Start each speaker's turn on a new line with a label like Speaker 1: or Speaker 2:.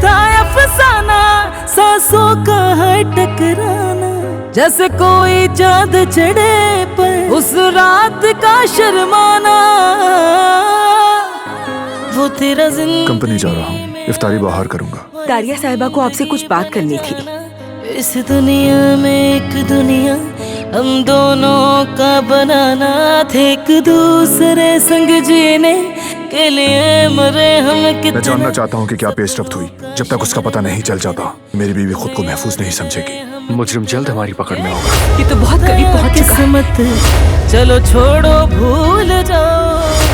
Speaker 1: था अफसाना, सांसों का है टकराना, जैसे कोई चांद चढ़े पर उस रात का शर्माना। वो तेरा
Speaker 2: कंपनी जा रहा हूँ, इफ्तारी बाहर करूंगा।
Speaker 3: दारिया साहिबा को आपसे कुछ बात करनी थी।
Speaker 1: इस दुनिया में एक दुनिया हम दोनों का बनाना थे, एक दूसरे संग जीने के लिए मरे हम कितना।
Speaker 2: मैं जानना चाहता हूँ कि क्या पेशरफ्त हुई। जब तक उसका पता नहीं चल जाता मेरी बीवी खुद को महफूज नहीं समझेगी।
Speaker 4: मुजरिम जल्द हमारी पकड़ में होगा।
Speaker 3: ये तो बहुत करीब पहुंच चुका है।
Speaker 1: किस्मत चलो छोड़ो भूल जाओ।